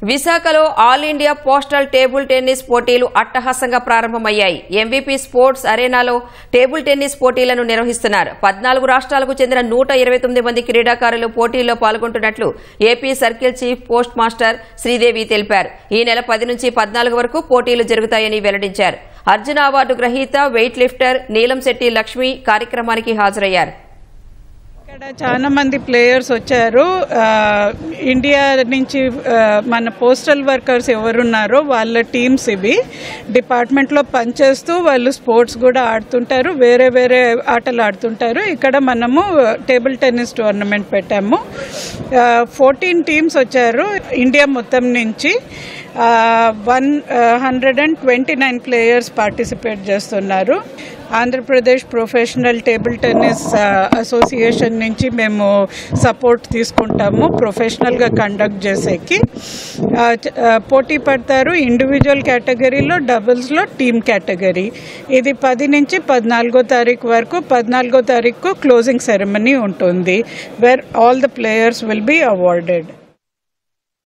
విశాఖలో all India postal table tennis పోటీలు అట్టహాసంగా ప్రారంభమయ్యాయి. ఎంవీపీ స్పోర్ట్స్ అరేనాలో టేబుల్ టెన్నిస్ పోటీలను నిర్వహిస్తున్నారు. 14 రాష్ట్రాలకు చెందిన 129 మంది క్రీడాకారులు పోటీల్లో పాల్గొంటున్నట్లు AP circle chief postmaster Sridevi తెలిపారు. ఈ నెల 10 నుంచి 14 వరకు పోటీలు జరుగుతాయని వెల్లడించారు. అర్జున అవార్డు గ్రహీత వెయిట్ లిఫ్టర్ నీలం శెట్టి లక్ష్మి కార్యక్రమానికి హాజరయ్యారు. ఇక్కడ చాలా మంది ప్లేయర్స్ వచ్చారు. ఇండియా నుంచి మన పోస్టల్ వర్కర్స్ ఎవరున్నారో వాళ్ళ టీమ్స్ ఇవి డిపార్ట్మెంట్లో పనిచేస్తూ వాళ్ళు స్పోర్ట్స్ కూడా ఆడుతుంటారు, వేరే వేరే ఆటలు ఆడుతుంటారు. ఇక్కడ మనము టేబుల్ టెన్నిస్ టోర్నమెంట్ పెట్టాము. 14 టీమ్స్ వచ్చారు ఇండియా మొత్తం నుంచి. 129 ప్లేయర్స్ పార్టిసిపేట్ చేస్తున్నారు. Andhra Pradesh professional table tennis association నుంచి మేము సపోర్ట్ తీసుకుంటాము ప్రొఫెషనల్గా కండక్ట్ చేసేకి. పోటీ పడతారు ఇండివిజువల్ కేటగిరీలో, డబుల్స్లో, టీమ్ కేటగిరీ. ఇది 10 నుంచి 14 తారీఖు వరకు. 14 తారీఖు క్లోజింగ్ సెరమనీ ఉంటుంది where all the players will be awarded.